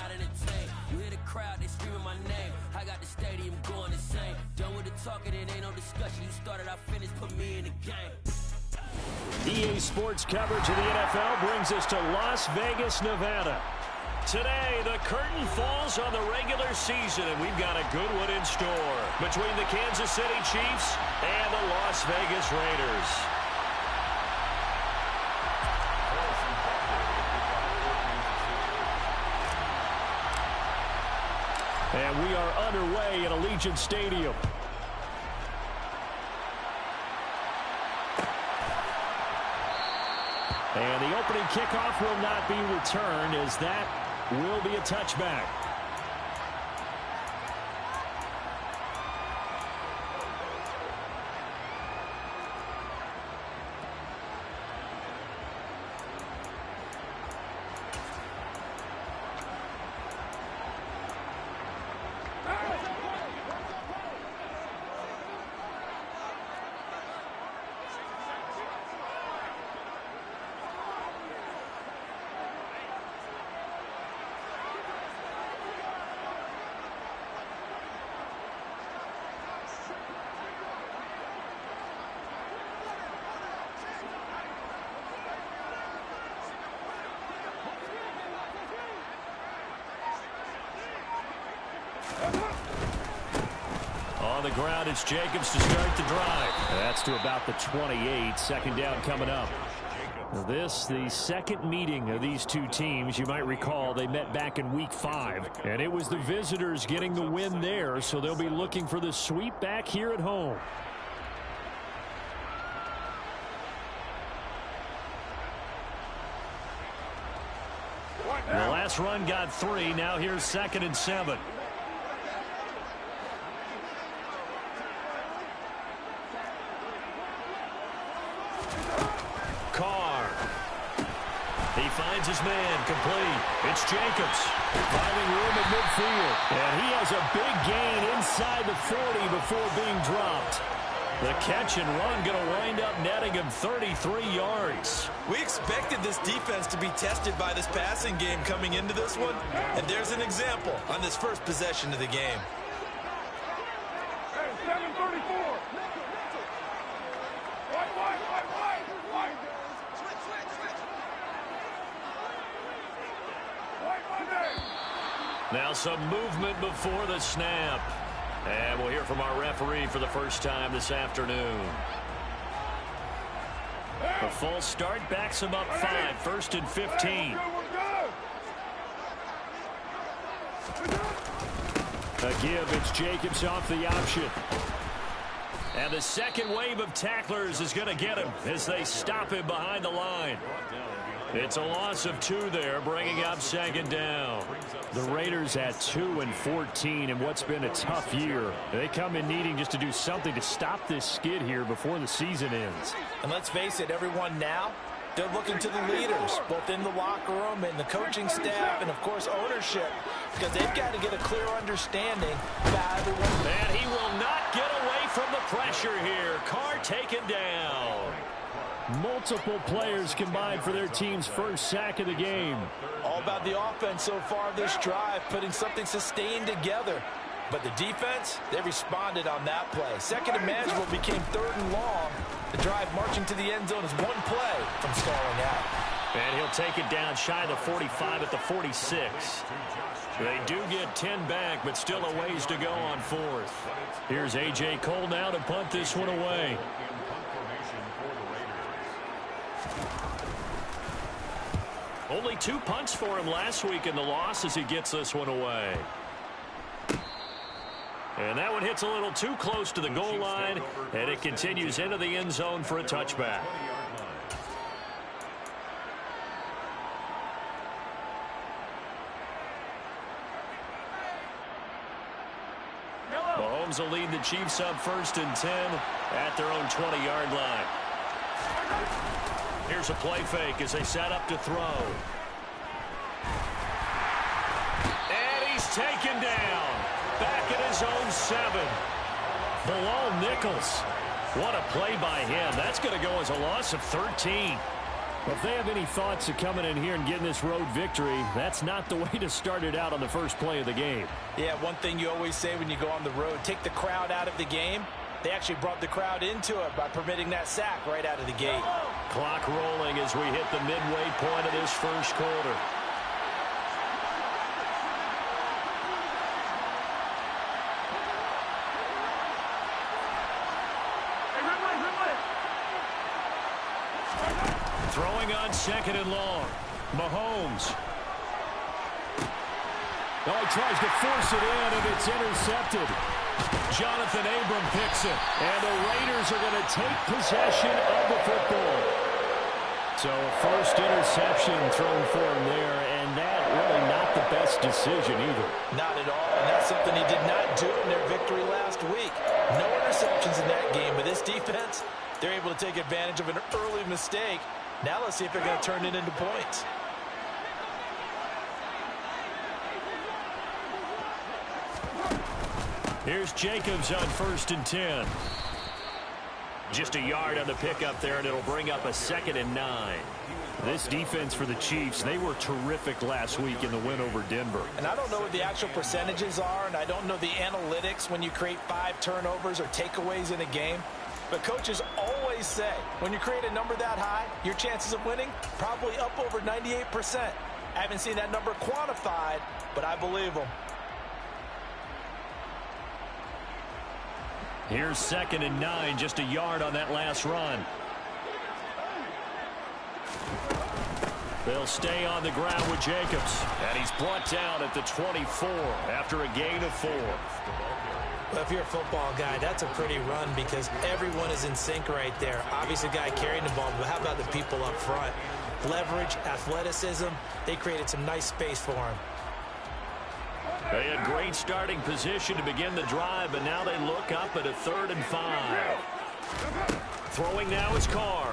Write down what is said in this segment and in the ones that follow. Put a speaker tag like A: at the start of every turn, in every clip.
A: not entertained. You hear the crowd, they screaming my name. I got the stadium going insane. Done with the talking, it ain't no discussion. You started, I finished, put me in the game.
B: EA Sports coverage of the NFL brings us to Las Vegas, Nevada. Today, the curtain falls on the regular season, and we've got a good one in store between the Kansas City Chiefs and the Las Vegas Raiders. And we are underway at Allegiant Stadium. And the opening kickoff will not be returned, as that will be a touchback. On the ground, it's Jacobs to start the drive. That's to about the 28. Second down coming up. This, the second meeting of these two teams. You might recall they met back in Week 5, and it was the visitors getting the win there, so they'll be looking for the sweep back here at home. The last run got 3. Now here's 2nd and 7. He finds his man complete. It's Jacobs finding room at midfield. And he has a big gain inside the 40 before being dropped. The catch and run going to wind up netting him 33 yards.
C: We expected this defense to be tested by this passing game coming into this one. And there's an example on this first possession of the game.
D: Hey, 734.
B: Now some movement before the snap. And we'll hear from our referee for the first time this afternoon. A false start backs him up 5. 1st and 15. A give. It's Jacobs off the option. And the second wave of tacklers is going to get him as they stop him behind the line. It's a loss of 2 there, bringing up 2nd down. The Raiders at 2 and 14 in what's been a tough year. They come in needing just to do something to stop this skid here before the season ends.
C: And let's face it, everyone now, they're looking to the leaders, both in the locker room and the coaching staff and, of course, ownership, because they've got to get a clear understanding about everyone.
B: And he will not get away from the pressure here. Carr taken down. Multiple players combined for their team's first sack of the game.
C: All about the offense so far this drive, putting something sustained together. But the defense, they responded on that play. 2nd and manageable became 3rd and long. The drive marching to the end zone is 1 play from stalling out.
B: And he'll take it down shy of the 45 at the 46. They do get 10 back, but still a ways to go on 4th. Here's A.J. Cole now to punt this one away. Only 2 punts for him last week in the loss as he gets this one away. And that one hits a little too close to the goal line, and it continues into the end zone for a touchback. Mahomes will lead the Chiefs up 1st and 10 at their own 20-yard line. Here's a play fake as they set up to throw. And he's taken down. Back at his own 7. Bilal Nichols. What a play by him. That's going to go as a loss of 13. Well, if they have any thoughts of coming in here and getting this road victory, that's not the way to start it out on the first play of the game.
C: Yeah, one thing you always say when you go on the road, take the crowd out of the game. They actually brought the crowd into it by permitting that sack right out of the gate.
B: Clock rolling as we hit the midway point of this first quarter. Throwing on second and long. Mahomes. Oh, he tries to force it in, and it's intercepted. Jonathan Abram picks it. And the Raiders are going to take possession of the football. So a first interception thrown for him there, and that really not the best decision either.
C: Not at all, and that's something he did not do in their victory last week. No interceptions in that game, but this defense, they're able to take advantage of an early mistake. Now let's see if they're going to turn it into points.
B: Here's Jacobs on 1st and 10. Just a yard on the pickup there, and it'll bring up a 2nd and 9. This defense for the Chiefs, they were terrific last week in the win over Denver.
C: And I don't know what the actual percentages are, and I don't know the analytics when you create 5 turnovers or takeaways in a game. But coaches always say, when you create a number that high, your chances of winning probably up over 98%. I haven't seen that number quantified, but I believe them.
B: Here's 2nd and 9, just a yard on that last run. They'll stay on the ground with Jacobs. And he's brought down at the 24 after a gain of 4.
D: Well, if you're a football guy, that's a pretty run because everyone is in sync right there. Obviously, the guy carrying the ball, but how about the people up front? Leverage, athleticism, they created some nice space for him.
B: They had great starting position to begin the drive, but now they look up at a 3rd and 5. Throwing now is Carr.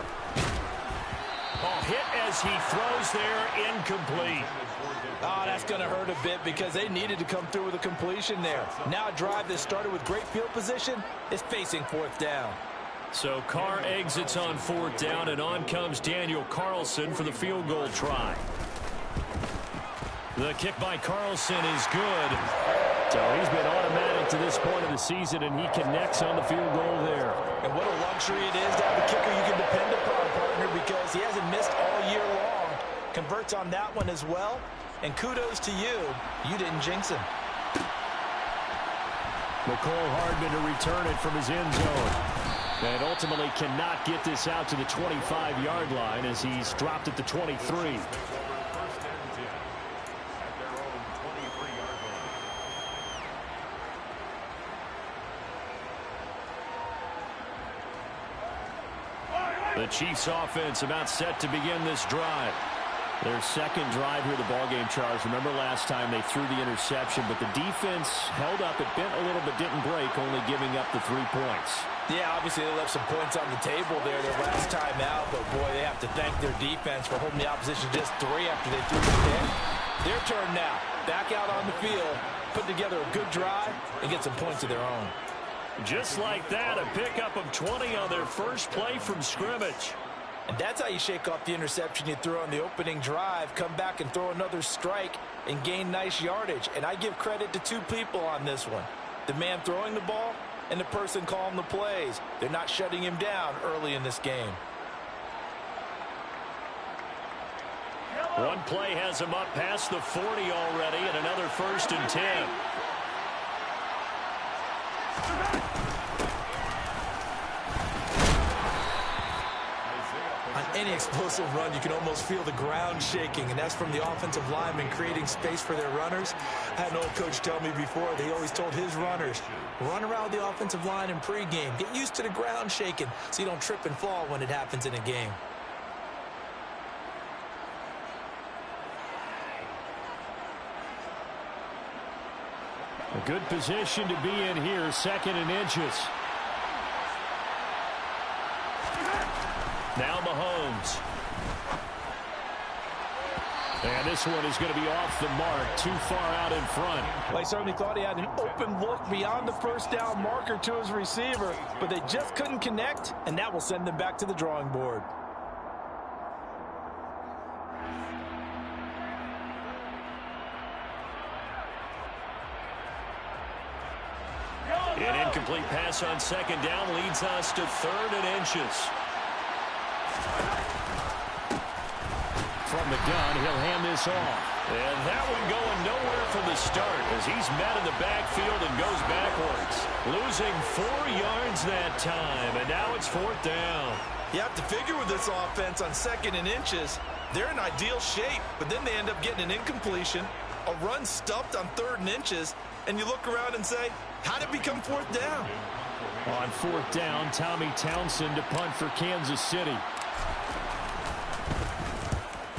B: Oh, hit as he throws there, incomplete.
C: Oh, that's going to hurt a bit because they needed to come through with a completion there. Now a drive that started with great field position is facing 4th down.
B: So Carr exits on 4th down, and on comes Daniel Carlson for the field goal try. The kick by Carlson is good. So he's been automatic to this point of the season, and he connects on the field goal there.
C: And what a luxury it is to have a kicker you can depend upon, partner, because he hasn't missed all year long. Converts on that one as well. And kudos to you. You didn't jinx him.
B: McCole Hardman to return it from his end zone. And ultimately cannot get this out to the 25-yard line as he's dropped at the 23. The Chiefs offense about set to begin this drive. Their second drive here, the ballgame, Charles. Remember last time they threw the interception, but the defense held up. It bent a little but didn't break, only giving up the 3 points.
C: Yeah, obviously they left some points on the table there their last time out, but boy, they have to thank their defense for holding the opposition just 3 after they threw the pick. Their turn now. Back out on the field, put together a good drive, and get some points of their own.
B: Just like that, a pickup of 20 on their first play from scrimmage.
C: And that's how you shake off the interception you threw on the opening drive, come back and throw another strike and gain nice yardage. And I give credit to 2 people on this one. The man throwing the ball and the person calling the plays. They're not shutting him down early in this game.
B: One play has him up past the 40 already, and another 1st and 10.
D: On any explosive run, you can almost feel the ground shaking, and that's from the offensive linemen creating space for their runners. I had an old coach tell me before, they always told his runners, run around the offensive line in pregame. Get used to the ground shaking so you don't trip and fall when it happens in a game.
B: A good position to be in here, 2nd and inches. Now Mahomes. And this one is going to be off the mark, too far out in front.
C: Well, I certainly thought he had an open look beyond the 1st down marker to his receiver, but they just couldn't connect, and that will send them back to the drawing board.
B: An incomplete pass on second down leads us to 3rd and inches. From the gun, he'll hand this off. And that one going nowhere from the start as he's met in the backfield and goes backwards. Losing 4 yards that time, and now it's 4th down.
C: You have to figure with this offense on 2nd and inches, they're in ideal shape, but then they end up getting an incompletion, a run stuffed on 3rd and inches, and you look around and say, how did it become 4th down?
B: On 4th down, Tommy Townsend to punt for Kansas City.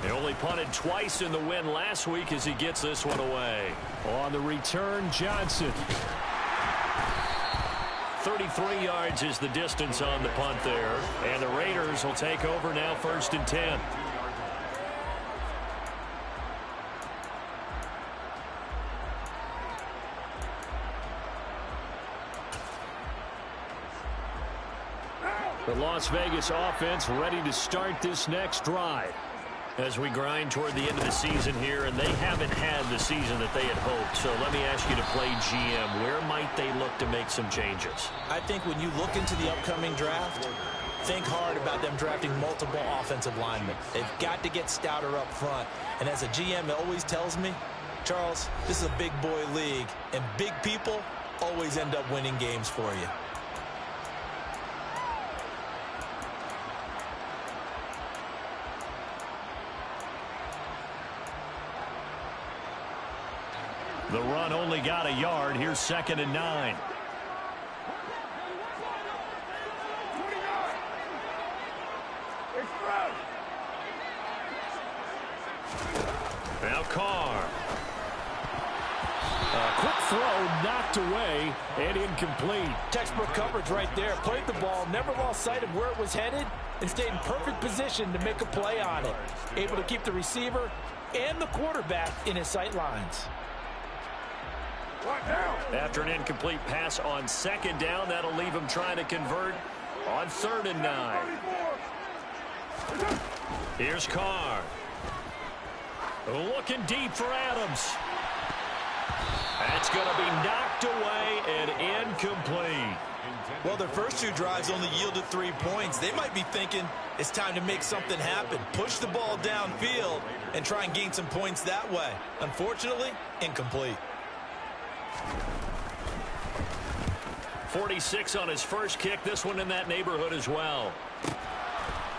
B: He only punted twice in the win last week as he gets this one away. On the return, Johnson. 33 yards is the distance on the punt there. And the Raiders will take over now 1st and 10. The Las Vegas offense ready to start this next drive. As we grind toward the end of the season here, and they haven't had the season that they had hoped. So let me ask you to play GM. Where might they look to make some changes?
D: I think when you look into the upcoming draft, think hard about them drafting multiple offensive linemen. They've got to get stouter up front. And as a GM, it always tells me, Charles, this is a big boy league, and big people always end up winning games for you.
B: The run only got a yard. Here's 2nd and 9. Now Carr. A quick throw knocked away and incomplete.
E: Textbook coverage right there. Played the ball, never lost sight of where it was headed, and stayed in perfect position to make a play on it. Able to keep the receiver and the quarterback in his sight lines.
B: After an incomplete pass on 2nd down, that'll leave him trying to convert on 3rd and 9. Here's Carr. Looking deep for Adams. That's going to be knocked away and incomplete.
C: Well, their first 2 drives only yielded 3 points. They might be thinking it's time to make something happen. Push the ball downfield and try and gain some points that way. Unfortunately, incomplete.
B: 46 on his first kick. This one in that neighborhood as well.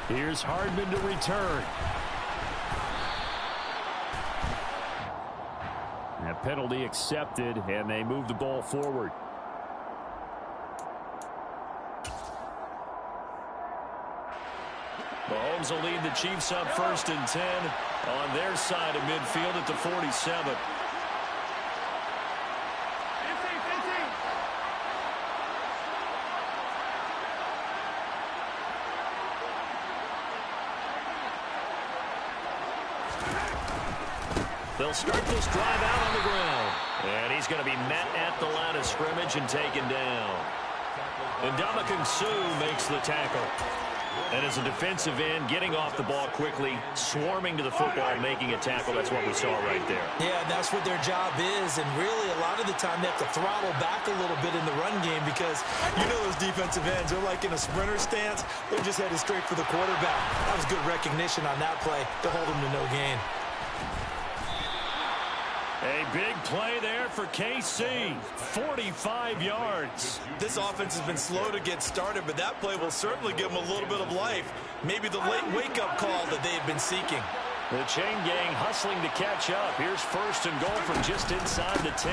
B: Here's Hardman to return. A penalty accepted, and they move the ball forward. Mahomes will lead the Chiefs up 1st and 10 on their side of midfield at the 47. They'll start this drive out on the ground. And he's going to be met at the line of scrimmage and taken down. And Ndamukong Suh makes the tackle. And as a defensive end, getting off the ball quickly, swarming to the football, making a tackle. That's what we saw right there.
D: Yeah, and that's what their job is. And really, a lot of the time, they have to throttle back a little bit in the run game because you know those defensive ends, they're like in a sprinter stance. They're just headed straight for the quarterback. That was good recognition on that play to hold him to no gain.
B: A big play there for KC. 45 yards.
C: This offense has been slow to get started, but that play will certainly give them a little bit of life. Maybe the late wake-up call that they have been seeking.
B: The chain gang hustling to catch up. Here's 1st and goal from just inside the 10.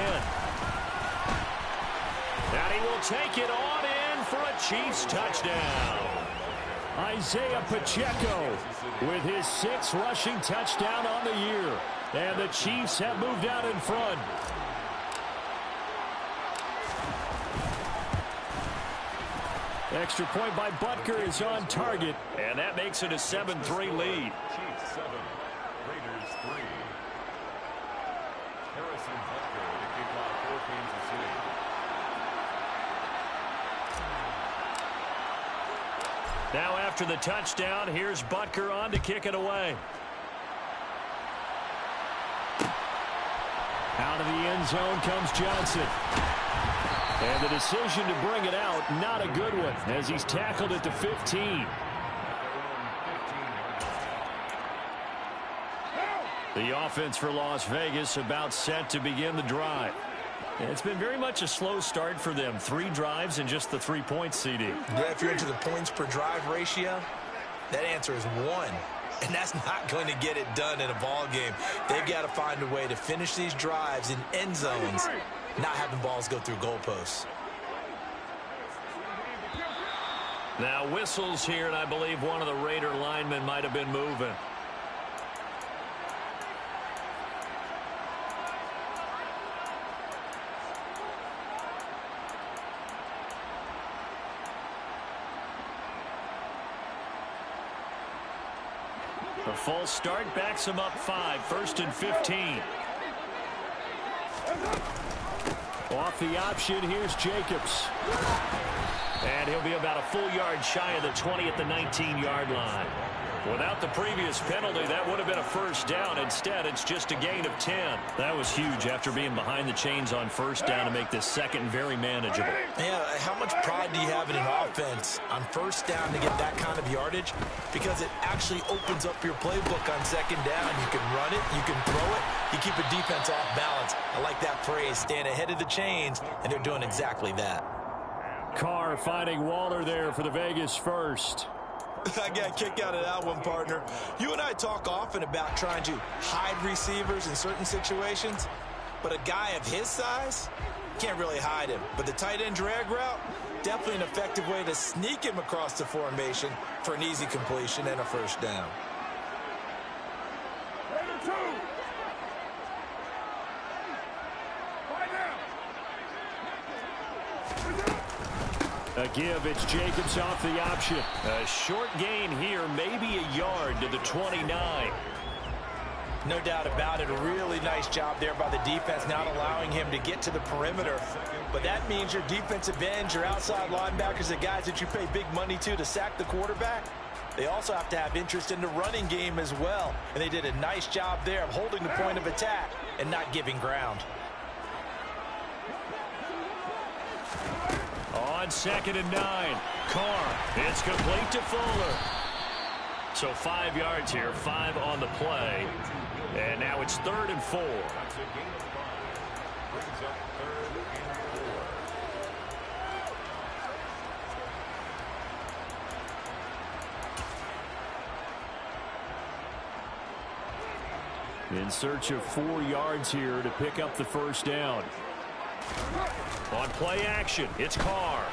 B: And he will take it on in for a Chiefs touchdown. Isaiah Pacheco with his 6th rushing touchdown on the year. And the Chiefs have moved out in front. Extra point by Butker is on target. And that makes it a 7-3 lead.
F: Chiefs 7, Raiders 3. Harrison Butker to kick off for Kansas City.
B: Now after the touchdown, here's Butker on to kick it away. Out of the end zone comes Johnson. And the decision to bring it out, not a good one, as he's tackled at the 15. The offense for Las Vegas about set to begin the drive. And it's been very much a slow start for them. 3 drives and just the 3 points, CD.
D: Yeah, if you're into the points per drive ratio, that answer is 1. And that's not going to get it done in a ball game. They've got to find a way to finish these drives in end zones, not having balls go through goalposts.
B: Now whistles here, and I believe one of the Raider linemen might have been moving. A full start backs him up 5, 1st and 15. Off the option, here's Jacobs. And he'll be about a full yard shy of the 20 at the 19-yard line. Without the previous penalty, that would have been a first down. Instead, it's just a gain of 10. That was huge after being behind the chains on first down to make this second very manageable.
D: Yeah, how much pride do you have in an offense on first down to get that kind of yardage? Because it actually opens up your playbook on second down. You can run it, you can throw it, you keep a defense off balance. I like that phrase, stand ahead of the chains, and they're doing exactly that.
B: Carr finding Waller there for the Vegas first.
D: I got a kick out of that one, partner. You and I talk often about trying to hide receivers in certain situations, but a guy of his size can't really hide him. But the tight end drag route, definitely an effective way to sneak him across the formation for an easy completion and a first down.
B: A give, it's Jacobs off the option. A short gain here, maybe a yard to the 29.
E: No doubt about it. A really nice job there by the defense, not allowing him to get to the perimeter. But that means your defensive ends, your outside linebackers, the guys that you pay big money to sack the quarterback, they also have to have interest in the running game as well. And they did a nice job there of holding the point of attack and not giving ground.
B: On 2nd and 9, Carr. It's complete to Fuller. So 5 yards here, 5 on the play. And now it's 3rd and 4. In search of 4 yards here to pick up the first down. On play action, it's Carr.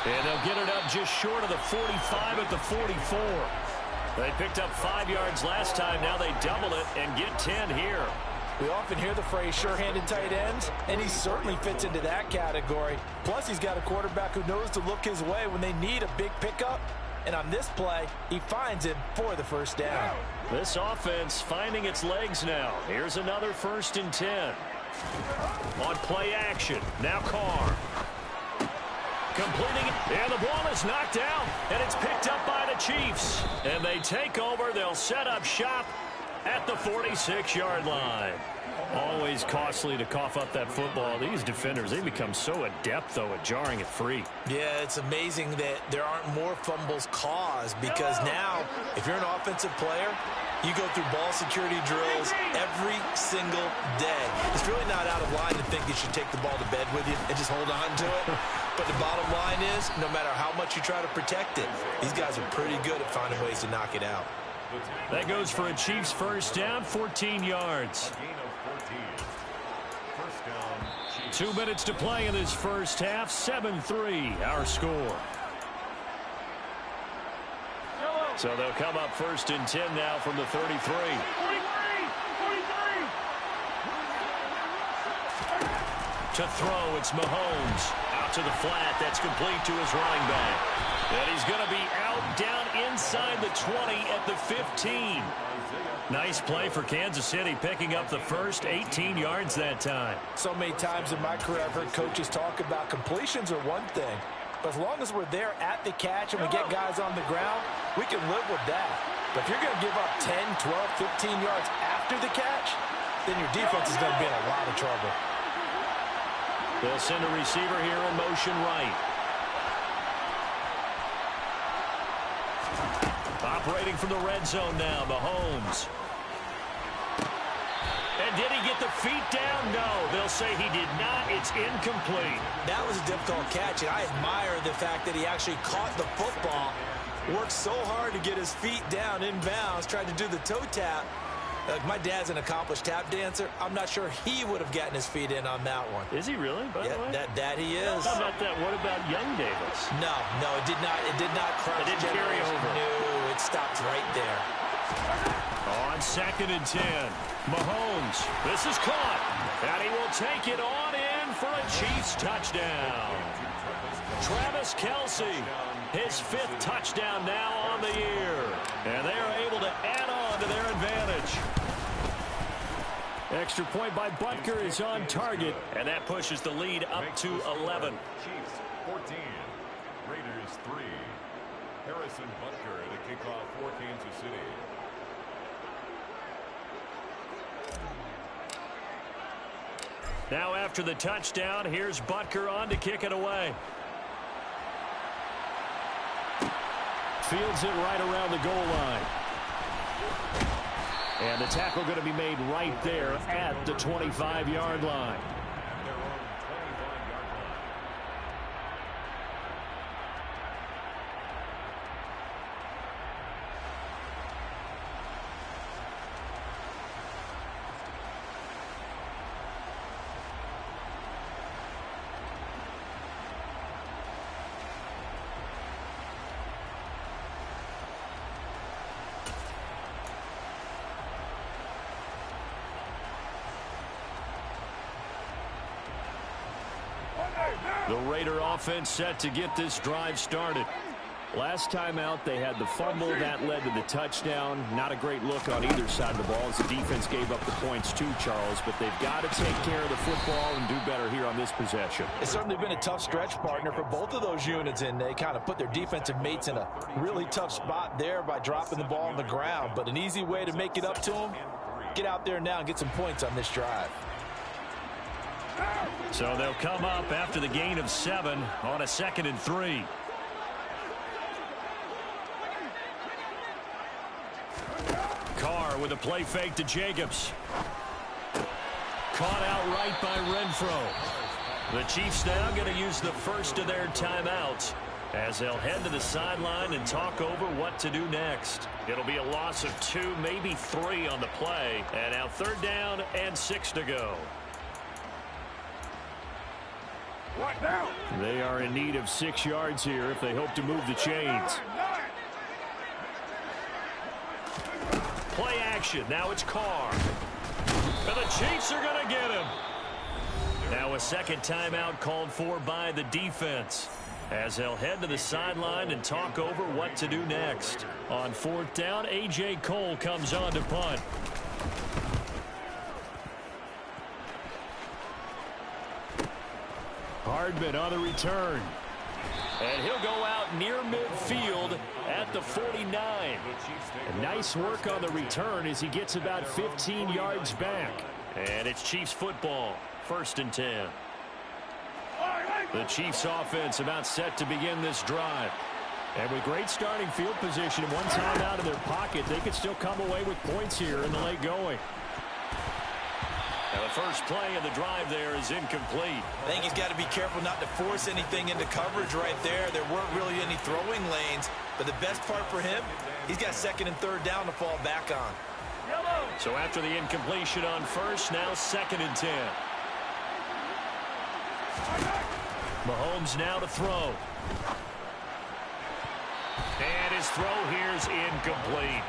B: And they'll get it up just short of the 45 at the 44. They picked up 5 yards last time. Now they double it and get 10 here.
E: We often hear the phrase sure-handed tight ends, and he certainly fits into that category. Plus, he's got a quarterback who knows to look his way when they need a big pickup. And on this play, he finds him for the first down.
B: This offense finding its legs now. Here's another 1st and 10. On play action, now Carr. Completing it, and the ball is knocked out, and it's picked up by the Chiefs. And they take over. They'll set up shop at the 46-yard line. Always costly to cough up that football. These defenders, they become so adept, though, at jarring it free.
D: Yeah, it's amazing that there aren't more fumbles caused, because now, if you're an offensive player, you go through ball security drills every single day. It's really not out of line to think you should take the ball to bed with you and just hold on to it. But the bottom line is, no matter how much you try to protect it, these guys are pretty good at finding ways to knock it out.
B: That goes for a Chiefs first down, 14 yards. 2 minutes to play in this first half, 7-3 our score. So they'll come up 1st and 10 now from the 33. To throw, it's Mahomes. Out to the flat, that's complete to his running back. And he's going to be out down inside the 20 at the 15. Nice play for Kansas City, picking up the first 18 yards that time.
E: So many times in my career, I've heard coaches talk about completions are one thing. But as long as we're there at the catch and we get guys on the ground, we can live with that.
C: But if you're going to give up 10, 12, 15 yards after the catch, then your defense is going to be in a lot of trouble.
B: They'll send a receiver here in motion right. Operating from the red zone now, Mahomes. And did he get the feet down? No, they'll say he did not. It's incomplete.
D: That was a difficult catch, and I admire the fact that he actually caught the football, worked so hard to get his feet down inbounds, tried to do the toe tap. My dad's an accomplished tap dancer. I'm not sure he would have gotten his feet in on that one.
B: Is he really? By the way?
D: That he is.
B: How about that? What about young Davis?
D: No, it did not. It did not cross.
B: It didn't carry over.
D: No, it stopped right there.
B: On 2nd and 10, Mahomes. This is caught, and he will take it on in for a Chiefs touchdown. Travis Kelce, his 5th touchdown now on the year, and they are able to add on to their advantage. Extra point by Butker is on target, and that pushes the lead up to 11.
F: Chiefs 14, Raiders 3. Harrison Butker to kick off for Kansas City.
B: Now after the touchdown, here's Butker on to kick it away. Fields it right around the goal line. And the tackle going to be made right there at the 25-yard line. The Raider offense set to get this drive started. Last time out, they had the fumble. That led to the touchdown. Not a great look on either side of the ball as the defense gave up the points too, Charles. But they've got to take care of the football and do better here on this possession.
C: It's certainly been a tough stretch, partner, for both of those units, and they kind of put their defensive mates in a really tough spot there by dropping the ball on the ground. But an easy way to make it up to them, get out there now and get some points on this drive.
B: So they'll come up after the gain of 7 on a 2nd and 3. Carr with a play fake to Jacobs. Caught out right by Renfro. The Chiefs now going to use the first of their timeouts as they'll head to the sideline and talk over what to do next. It'll be a loss of 2, maybe 3 on the play. And now 3rd down and 6 to go. They are in need of 6 yards here if they hope to move the chains. Play action. Now it's Carr. And the Chiefs are going to get him. Now a 2nd timeout called for by the defense as they'll head to the sideline and talk over what to do next. On 4th down, A.J. Cole comes on to punt. Hardman on the return. And he'll go out near midfield at the 49. And nice work on the return as he gets about 15 yards back. And it's Chiefs football, 1st and 10. The Chiefs offense about set to begin this drive. And with great starting field position and one time out of their pocket, they could still come away with points here in the late going. Now the first play of the drive there is incomplete.
C: I think he's got to be careful not to force anything into coverage right there. There weren't really any throwing lanes, but the best part for him, he's got 2nd and 3rd down to fall back on.
B: So after the incompletion on 1st, now 2nd and 10. Mahomes now to throw. And his throw here is incomplete.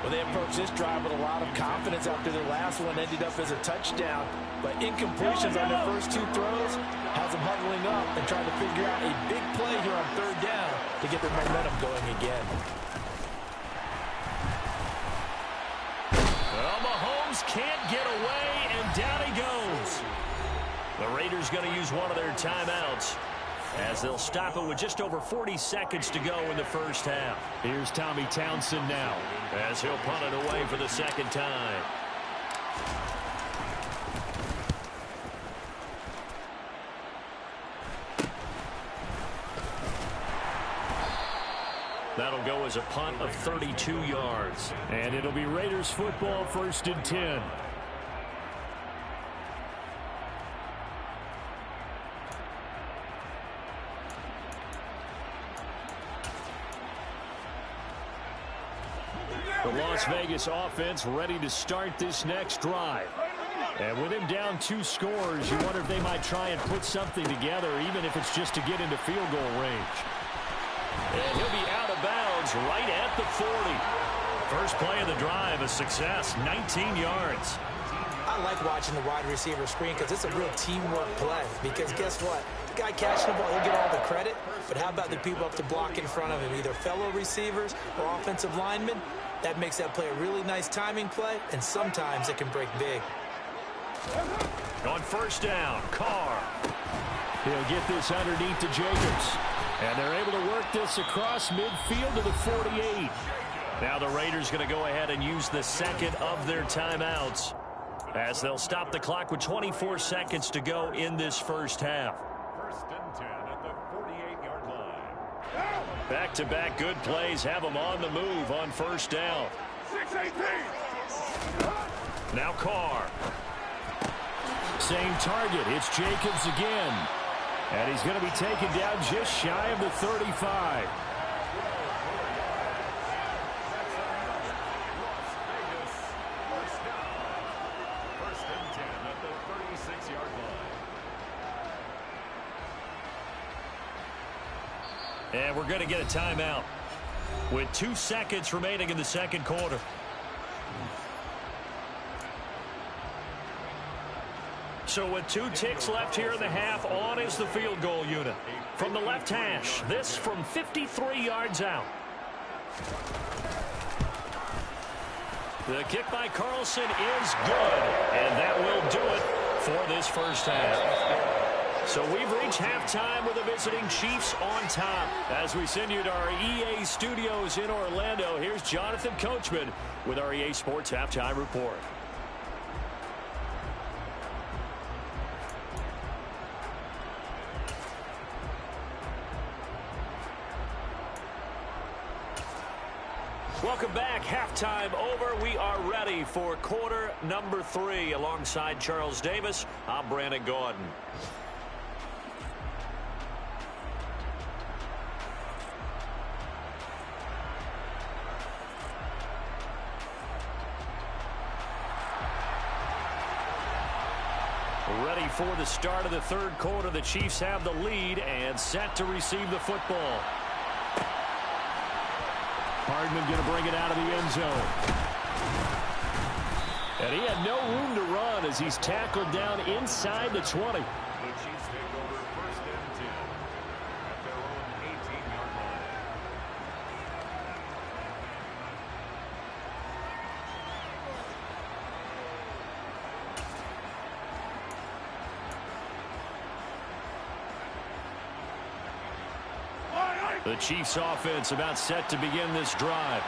C: Well, they approached this drive with a lot of confidence after their last one ended up as a touchdown. But incompletions on their first 2 throws has them huddling up and trying to figure out a big play here on 3rd down to get their momentum going again.
B: Well, Mahomes can't get away, and down he goes. The Raiders going to use one of their timeouts. as they'll stop it with just over 40 seconds to go in the first half.
G: Here's Tommy Townsend now,
B: as he'll punt it away for the second time. That'll go as a punt of 32 yards.
G: And it'll be Raiders football, 1st and 10. The Las Vegas offense ready to start this next drive. And with him down 2 scores, you wonder if they might try and put something together, even if it's just to get into field goal range.
B: And he'll be out of bounds right at the 40. First play of the drive, a success, 19 yards.
E: I like watching the wide receiver screen because it's a real teamwork play. Because guess what? The guy catching the ball, he'll get all the credit. But how about the people up to block in front of him, either fellow receivers or offensive linemen? That makes that play a really nice timing play, and sometimes it can break big.
B: On first down, Carr.
G: He'll get this underneath to Jacobs. And they're able to work this across midfield to the 48.
B: Now the Raiders going to go ahead and use the second of their timeouts, as they'll stop the clock with 24 seconds to go in this first half.
F: 1st and 10 at the 48-yard line.
B: Back-to-back good plays have them on the move on first down.
F: 6-18.
B: Now Carr.
G: Same target. It's Jacobs again. And he's going to be taken down just shy of the 35.
F: First and 10 at the 36-yard line.
B: And we're going to get a timeout with 2 seconds remaining in the second quarter. So with 2 ticks left here in the half, on is the field goal unit. From the left hash, this from 53 yards out. The kick by Carlson is good, and that will do it for this first half. So we've reached halftime with the visiting Chiefs on top. As we send you to our EA studios in Orlando, here's Jonathan Coachman with our EA Sports Halftime Report. Welcome back. Halftime over. We are ready for quarter number 3. Alongside Charles Davis, I'm Brandon Gordon. Ready for the start of the third quarter. The Chiefs have the lead and set to receive the football.
G: Hardman going to bring it out of the end zone. And he had no room to run as he's tackled down inside the 20.
F: The Chiefs take over 1st and 10 at their own 18-yard line.
G: The Chiefs offense about set to begin this drive.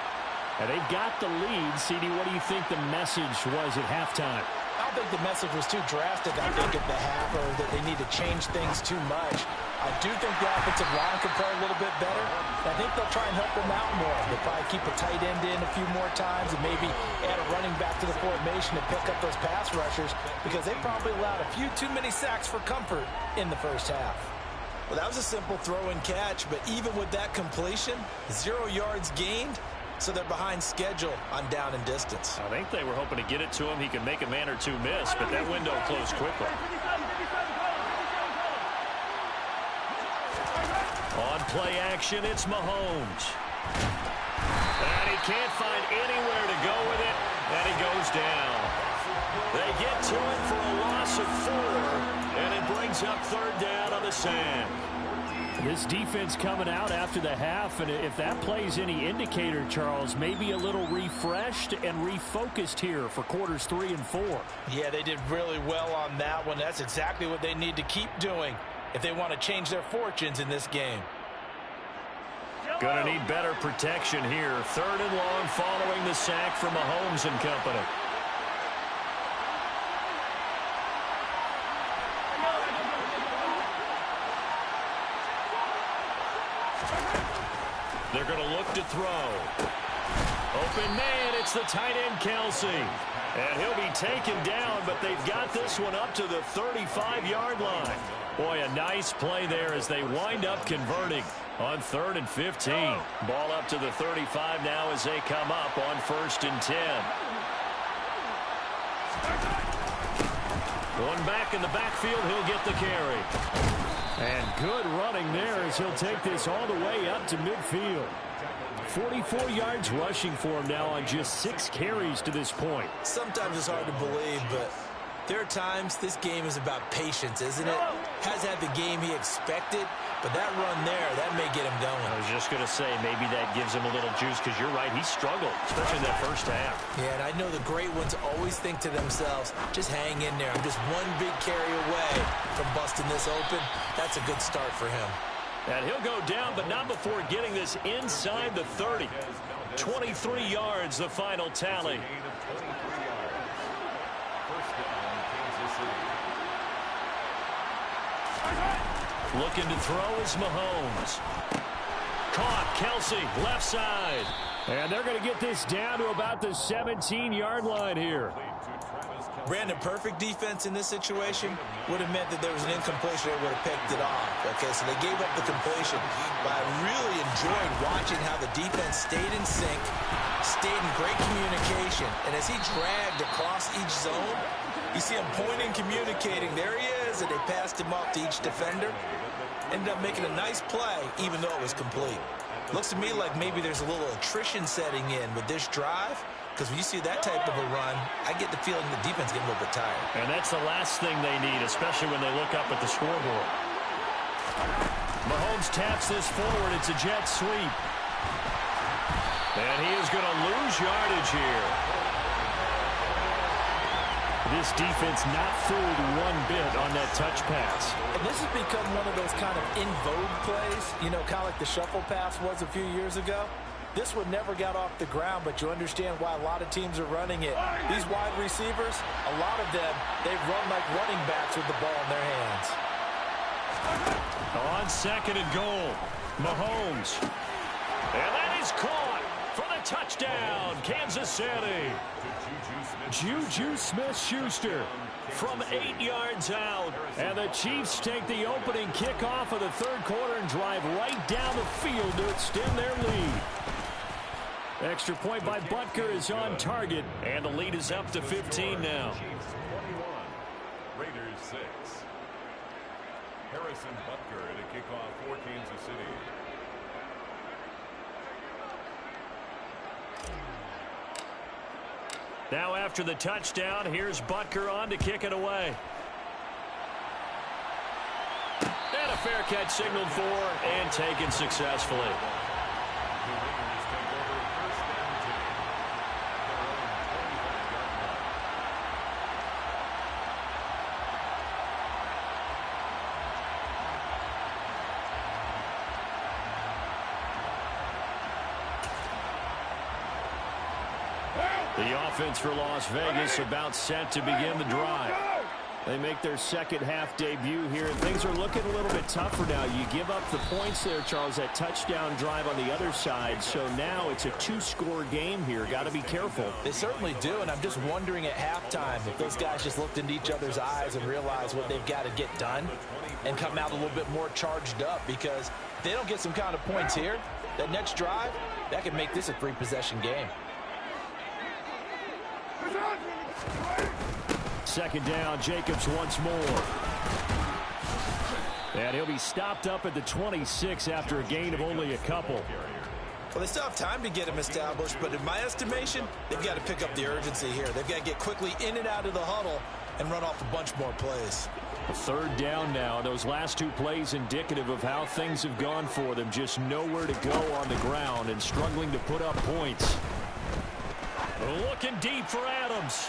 G: And they've got the lead. CD, what do you think the message was at halftime?
E: I don't think the message was too drastic, I think, at the half, or that they need to change things too much. I do think the offensive line could play a little bit better. I think they'll try and help them out more. They'll probably keep a tight end in a few more times and maybe add a running back to the formation to pick up those pass rushers, because they probably allowed a few too many sacks for comfort in the first half. Well, that was a simple throw and catch, but even with that completion, 0 yards gained, so they're behind schedule on down and distance.
B: I think they were hoping to get it to him. He could make a man or two miss, but that window closed quickly. On play action, it's Mahomes. And he can't find anywhere to go with it, and he goes down. They get to him for a loss of 4, and it brings up third down on the sand.
G: This defense coming out after the half, and if that plays any indicator, Charles, maybe a little refreshed and refocused here for quarters 3 and 4.
E: Yeah, they did really well on that one. That's exactly what they need to keep doing. if they want to change their fortunes in this game.
B: Gonna need better protection here. 3rd and long following the sack from Mahomes and company. They're going to look to throw. Open man, it's the tight end, Kelsey. And he'll be taken down, but they've got this one up to the 35-yard line. Boy, a nice play there as they wind up converting on 3rd and 15. Ball up to the 35 now as they come up on 1st and 10. One back in the backfield, he'll get the carry. And good running there as he'll take this all the way up to midfield. 44 yards rushing for him now on just 6 carries to this point.
E: Sometimes it's hard to believe, but there are times this game is about patience, isn't it? Has had the game he expected, but that run there, that may get him going.
B: I was just going to say, maybe that gives him a little juice, because you're right, he struggled, especially in that first half.
E: Yeah, and I know the great ones always think to themselves, just hang in there. I'm just one big carry away from busting this open. That's a good start for him.
B: And he'll go down, but not before getting this inside the 30. 23 yards, the final tally. Looking to throw is Mahomes. Caught, Kelsey, left side.
G: And they're going to get this down to about the 17-yard line here.
E: Brandon, perfect defense in this situation would have meant that there was an incompletion that would have picked it off. Okay, so they gave up the completion. But I really enjoyed watching how the defense stayed in sync, stayed in great communication. And as he dragged across each zone, you see him pointing, communicating. There he is, and they passed him off to each defender. Ended up making a nice play, even though it was complete. Looks to me like maybe there's a little attrition setting in with this drive. Because when you see that type of a run, I get the feeling the defense getting a little bit tired.
B: And that's the last thing they need, especially when they look up at the scoreboard. Mahomes taps this forward. It's a jet sweep. And he is going to lose yardage here.
G: This defense not fooled one bit on that touch pass.
E: And this has become one of those kind of in vogue plays, you know, kind of like the shuffle pass was a few years ago. This one never got off the ground, but you understand why a lot of teams are running it. These wide receivers, a lot of them, they run like running backs with the ball in their hands.
B: On 2nd and goal, Mahomes. And that is caught for the touchdown, Kansas City.
G: Juju Smith-Schuster
B: From 8 yards out.
G: And the Chiefs take the opening kickoff of the 3rd quarter and drive right down the field to extend their lead. Extra point by Butker is on target.
B: And the lead is up to 15 now.
F: Chiefs 21, Raiders 6. Harrison Butker at a kickoff for Kansas City.
B: Now after the touchdown, here's Butker on to kick it away. And a fair catch signaled for and taken successfully.
G: The offense for Las Vegas about set to begin the drive. They make their second half debut here, and things are looking a little bit tougher now. You give up the points there, Charles, that touchdown drive on the other side. So now it's a 2-score game here. Got to be careful.
E: They certainly do, and I'm just wondering at halftime if those guys just looked into each other's eyes and realized what they've got to get done and come out a little bit more charged up, because if they don't get some kind of points here, that next drive, that could make this a 3-possession game.
G: 2nd down, Jacobs once more. And he'll be stopped up at the 26 after a gain of only a couple.
E: Well, they still have time to get him established, but in my estimation, they've got to pick up the urgency here. They've got to get quickly in and out of the huddle and run off a bunch more plays.
G: 3rd down now. Those last 2 plays indicative of how things have gone for them. Just nowhere to go on the ground and struggling to put up points.
B: Looking deep for Adams.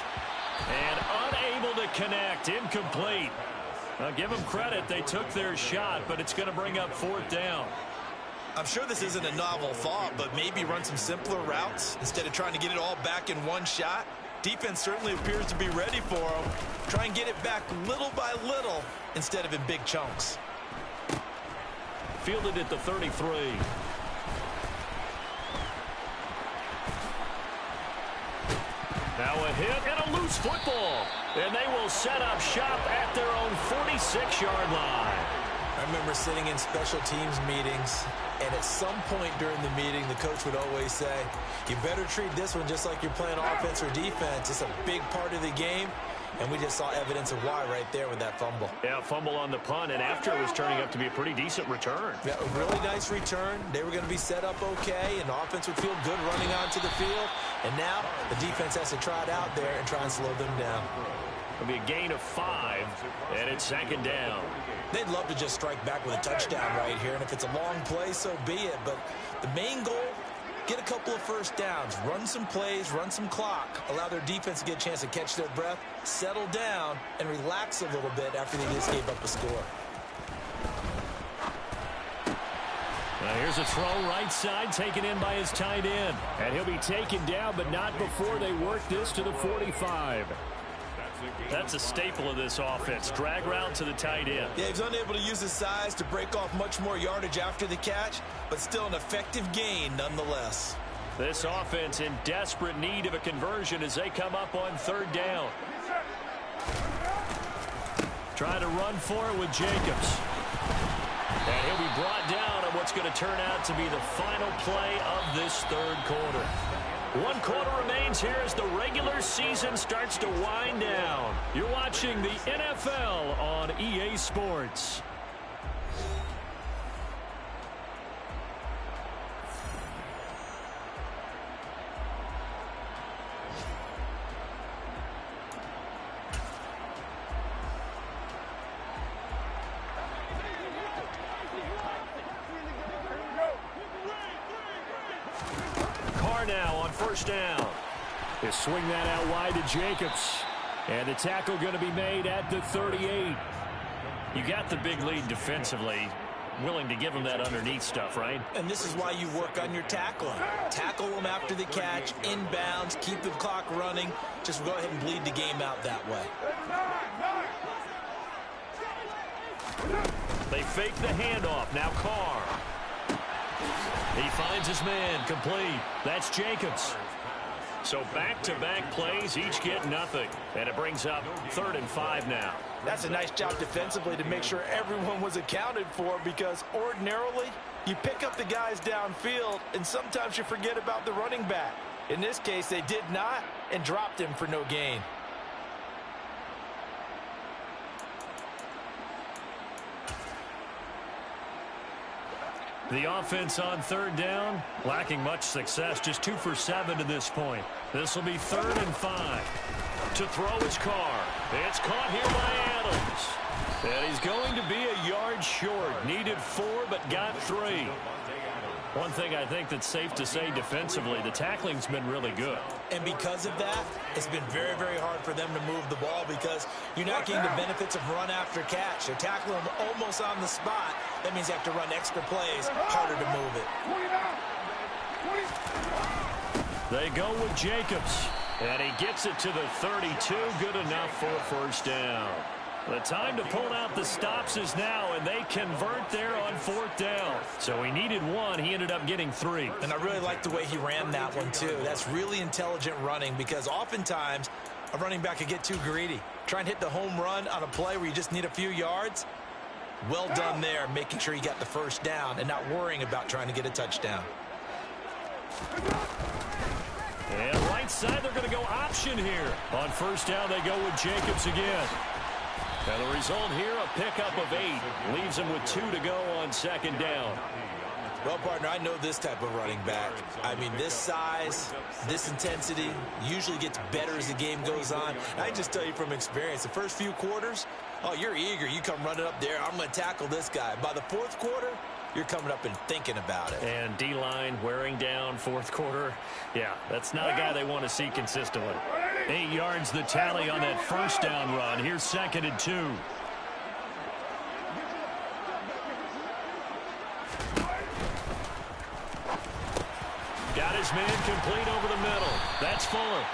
B: And unable to connect. Incomplete. I'll give them credit. They took their shot, but it's going to bring up 4th down.
E: I'm sure this isn't a novel thought, but maybe run some simpler routes instead of trying to get it all back in one shot. Defense certainly appears to be ready for them. Try and get it back little by little instead of in big chunks.
B: Fielded at the 33. Now a hit and a loose football. And they will set up shop at their own 46-yard line.
D: I remember sitting in special teams meetings, and at some point during the meeting, the coach would always say, you better treat this one just like you're playing offense or defense. It's a big part of the game, and we just saw evidence of why right there with that fumble.
B: Yeah, fumble on the punt, and after it was turning up to be a pretty decent return.
D: Yeah, a really nice return. They were going to be set up okay, and the offense would feel good running onto the field. And now the defense has to try it out there and try and slow them down.
B: It'll be a gain of 5, and it's 2nd down.
D: They'd love to just strike back with a touchdown right here, and if it's a long play, so be it. But the main goal, get a couple of first downs, run some plays, run some clock, allow their defense to get a chance to catch their breath, settle down, and relax a little bit after they just gave up a score.
B: Now here's a throw right side taken in by his tight end. And he'll be taken down, but not before they work this to the 45. That's a staple of this offense. Drag route to the tight end.
E: Yeah, he's unable to use his size to break off much more yardage after the catch, but still an effective gain nonetheless.
B: This offense in desperate need of a conversion as they come up on 3rd down. Trying to run for it with Jacobs. And he'll be brought down on what's going to turn out to be the final play of this 3rd quarter. 1 quarter remains here as the regular season starts to wind down. You're watching the NFL on EA Sports. Now on 1st down. They swing that out wide to Jacobs. And the tackle going to be made at the 38. You got the big lead defensively. Willing to give them that underneath stuff, right?
E: And this is why you work on your tackling. Tackle them after the catch, inbounds, keep the clock running. Just go ahead and bleed the game out that way.
B: They fake the handoff. Now Carr. He finds his man, complete. That's Jacobs. So back-to-back plays, each get nothing. And it brings up 3rd and 5 now.
E: That's a nice job defensively to make sure everyone was accounted for, because ordinarily you pick up the guys downfield and sometimes you forget about the running back. In this case, they did not and dropped him for no gain.
B: The offense on 3rd down, lacking much success, just 2 for 7 to this point. This will be 3rd and 5. To throw is Carr. It's caught here by Adams. And he's going to be a yard short. Needed 4, but got 3. One thing I think that's safe to say defensively, the tackling's been really good.
E: And because of that, it's been very, very hard for them to move the ball, because you're not getting the benefits of run after catch. They're tackling them almost on the spot. That means you have to run extra plays, harder to move it.
B: They go with Jacobs, and he gets it to the 32. Good enough for a 1st down. The time to pull out the stops is now, and they convert there on 4th down. So he needed 1. He ended up getting 3.
E: And I really like the way he ran that one, too. That's really intelligent running, because oftentimes a running back could get too greedy. Try and hit the home run on a play where you just need a few yards. Well done there, making sure he got the 1st down and not worrying about trying to get a touchdown.
B: And right side, they're going to go option here. On 1st down, they go with Jacobs again. And the result here, a pickup of 8. Leaves him with 2 to go on 2nd down.
E: Well, partner, I know this type of running back. I mean, this size, this intensity usually gets better as the game goes on. I just tell you from experience, the first few quarters, oh, you're eager. You come running up there, I'm going to tackle this guy. By the 4th quarter, you're coming up and thinking about it.
B: And D-line wearing down 4th quarter. Yeah, that's not a guy they want to see consistently. 8 yards the tally on that 1st down run. Here's 2nd and 2. complete over the middle. That's Fuller.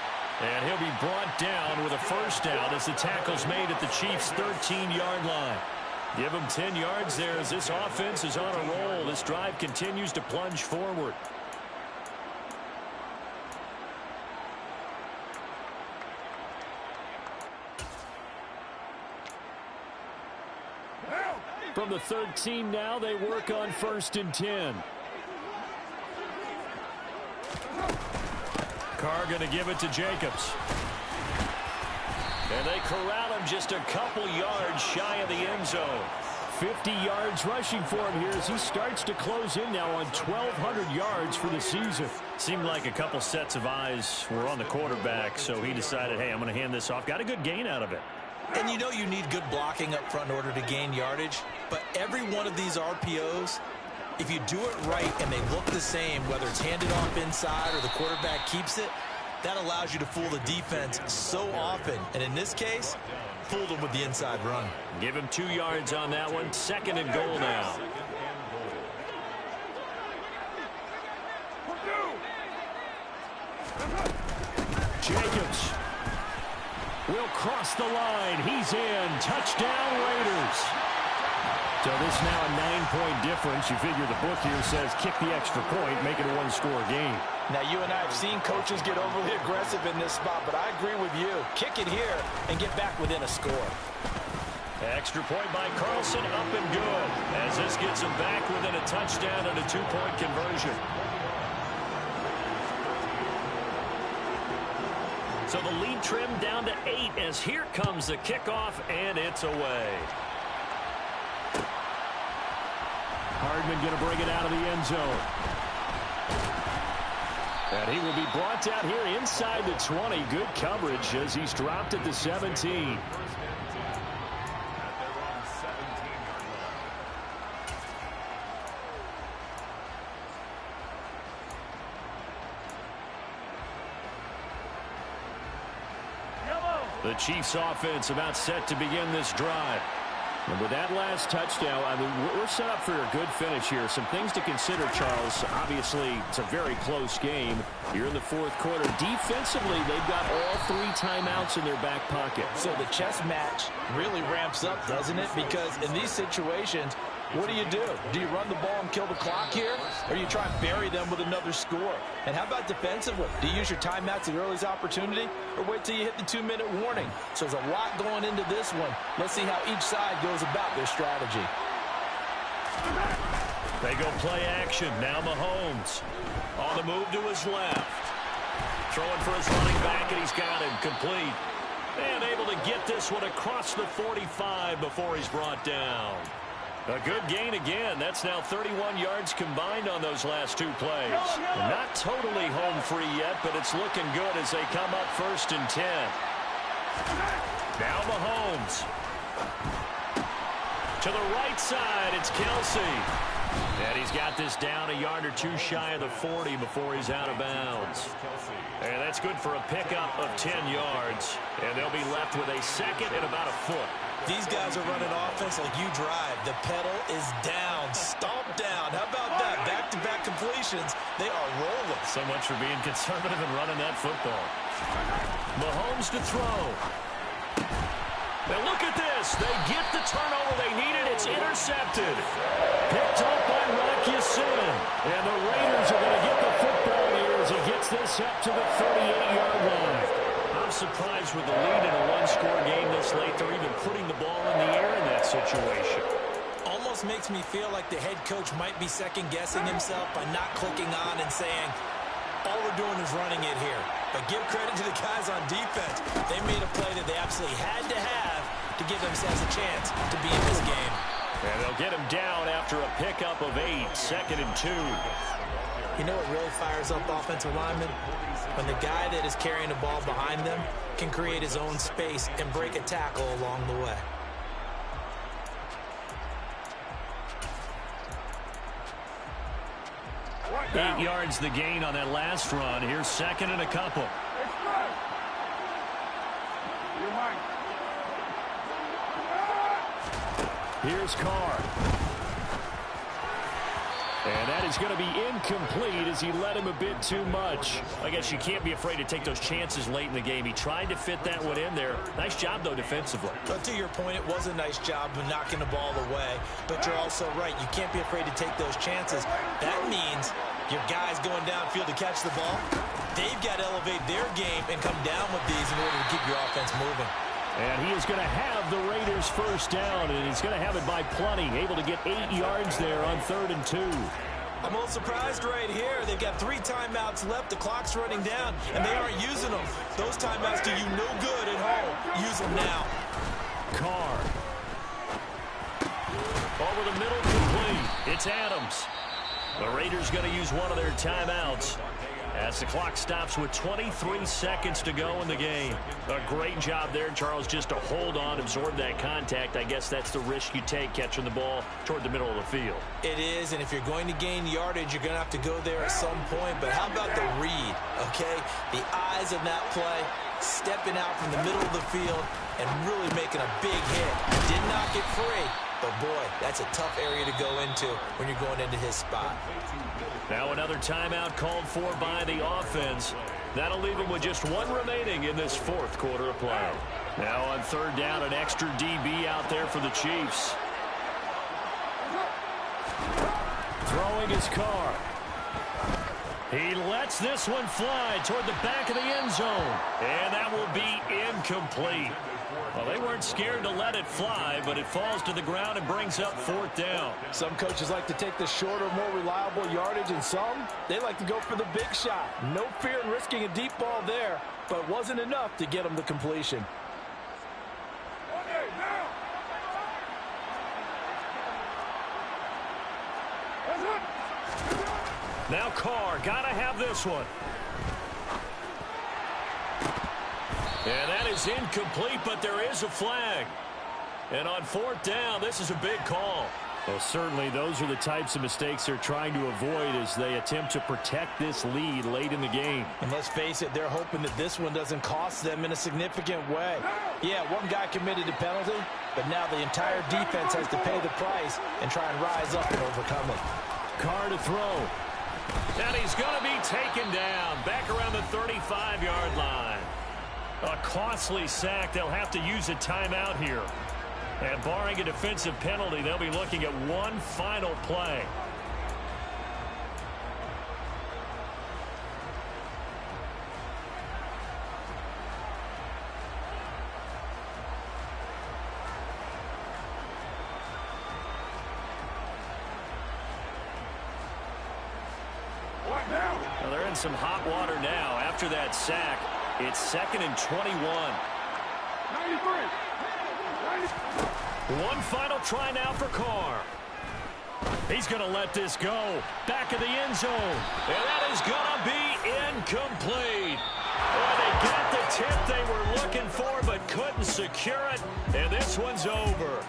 B: And he'll be brought down with a first down as the tackle's made at the Chiefs' 13-yard line. Give them 10 yards there as this offense is on a roll. This drive continues to plunge forward. From the 13 now, they work on 1st and 10. Carr going to give it to Jacobs. And they corral him just a couple yards shy of the end zone. 50 yards rushing for him here as he starts to close in now on 1,200 yards for the season. Seemed like a couple sets of eyes were on the quarterback, so he decided, hey, I'm going to hand this off. Got a good gain out of it.
E: And you know you need good blocking up front in order to gain yardage, but every one of these RPOs, if you do it right and they look the same, whether it's handed off inside or the quarterback keeps it, that allows you to fool the defense so often. And in this case, fooled them with the inside run.
B: Give him 2 yards on that one. 2nd and goal now. Jacobs will cross the line. He's in. Touchdown, Raiders. So this now a 9-point difference. You figure the book here says kick the extra point, make it a one-score game.
C: Now, you and I have seen coaches get overly aggressive in this spot, but I agree with you. Kick it here and get back within a score.
B: Extra point by Carlson, up and good. As this gets him back within a touchdown and a 2-point conversion. So the lead trimmed down to 8 as here comes the kickoff, and it's away. Hardman going to bring it out of the end zone. And he will be brought down here inside the 20. Good coverage as he's dropped at the 17. The Chiefs offense about set to begin this drive. And with that last touchdown, I mean, we're set up for a good finish here. Some things to consider, Charles. Obviously, it's a very close game. You're in the 4th quarter. Defensively, they've got all 3 timeouts in their back pocket.
C: So the chess match really ramps up, doesn't it? Because in these situations, what do? Do you run the ball and kill the clock here? Or you try and bury them with another score? And how about defensively? Do you use your timeouts at earliest opportunity? Or wait till you hit the 2-minute warning? So there's a lot going into this one. Let's see how each side goes about their strategy.
B: They go play action. Now Mahomes on the move to his left. Throwing for his running back, and he's got him complete. And able to get this one across the 45 before he's brought down. A good gain again. That's now 31 yards combined on those last 2 plays. Not totally home free yet, but it's looking good as they come up 1st and 10. Now Mahomes. To the right side, it's Kelsey. And he's got this down a yard or 2 shy of the 40 before he's out of bounds. And that's good for a pickup of 10 yards. And they'll be left with a 2nd and about a foot.
E: These guys are running offense like you drive. The pedal is down, stomp down. How about that? Back-to-back completions. They are rolling.
B: So much for being conservative and running that football. Mahomes to throw. Now look at this. They get the turnover they needed. It's intercepted. Picked up by Rocky Sin. And the Raiders are going to get the football here as he gets this up to the 38-yard line. I'm surprised with the lead in a one-score game this late. They're even putting the ball in the air in that situation.
E: Almost makes me feel like the head coach might be second-guessing himself by not clicking on and saying, all we're doing is running it here. But give credit to the guys on defense. They made a play that they absolutely had to have to give themselves a chance to be in this game.
B: And they'll get him down after a pickup of 8, 2nd and 2.
E: You know what really fires up offensive linemen? When the guy that is carrying the ball behind them can create his own space and break a tackle along the way.
B: Eight yards the gain on that last run. Here's 2nd and a couple. Here's Carr. And that is going to be incomplete as he led him a bit too much. I guess you can't be afraid to take those chances late in the game. He tried to fit that one in there. Nice job, though, defensively.
E: But to your point, it was a nice job of knocking the ball away. But you're also right. You can't be afraid to take those chances. That means your guys going downfield to catch the ball, they've got to elevate their game and come down with these in order to keep your offense moving.
B: And he is going to have the Raiders first down, and he's going to have it by plenty, able to get 8 yards there on 3rd and 2.
E: I'm a little surprised right here. They've got 3 timeouts left. The clock's running down, and they aren't using them. Those timeouts do you no good at home. Use them now.
B: Carr. Over the middle, complete. It's Adams. The Raiders going to use one of their timeouts as the clock stops with 23 seconds to go in the game. A great job there, Charles, just to hold on, absorb that contact. I guess that's the risk you take catching the ball toward the middle of the field.
E: It is, and if you're going to gain yardage, you're going to have to go there at some point. But how about the read, okay? The eyes of that play, stepping out from the middle of the field and really making a big hit. Did not get free, but boy, that's a tough area to go into when you're going into his spot.
B: Now another timeout called for by the offense. That'll leave them with just 1 remaining in this 4th quarter of play. Now on 3rd down, an extra DB out there for the Chiefs. Throwing his Carr. He lets this one fly toward the back of the end zone. And that will be incomplete. Well, they weren't scared to let it fly, but it falls to the ground and brings up 4th down.
C: Some coaches like to take the shorter, more reliable yardage, and some, they like to go for the big shot. No fear in risking a deep ball there, but it wasn't enough to get them the completion.
B: Now Carr, gotta have this one. And that is incomplete, but there is a flag. And on 4th down, this is a big call. Well, certainly those are the types of mistakes they're trying to avoid as they attempt to protect this lead late in the game.
C: And let's face it, they're hoping that this one doesn't cost them in a significant way. Yeah, one guy committed a penalty, but now the entire defense has to pay the price and try and rise up and overcome it.
B: Carr to throw. And he's going to be taken down back around the 35-yard line. A costly sack. They'll have to use a timeout here. And barring a defensive penalty, they'll be looking at one final play. Well, they're in some hot water now after that sack. It's 2nd and 21. 93. One final try now for Carr. He's going to let this go. Back of the end zone. And that is going to be incomplete. Well, they got the tip they were looking for but couldn't secure it. And this one's over.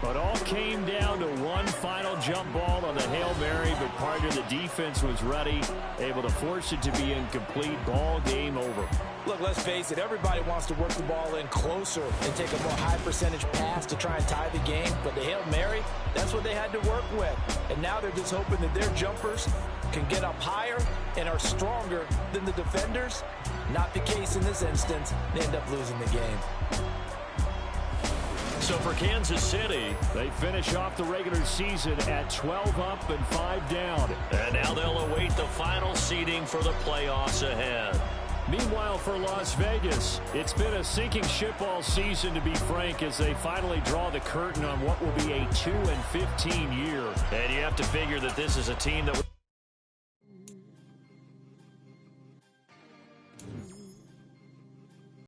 B: But all came down to one final jump ball on the Hail Mary, but partner, the defense was ready, able to force it to be incomplete. Ball game over.
C: Look, let's face it, everybody wants to work the ball in closer and take a more high percentage pass to try and tie the game. But the Hail Mary, that's what they had to work with. And now they're just hoping that their jumpers can get up higher and are stronger than the defenders. Not the case in this instance. They end up losing the game.
B: So for Kansas City, they finish off the regular season at 12 up and 5 down. And now they'll await the final seeding for the playoffs ahead. Meanwhile, for Las Vegas, it's been a sinking ship all season, to be frank, as they finally draw the curtain on what will be a 2-15 year. And you have to figure that this is a team that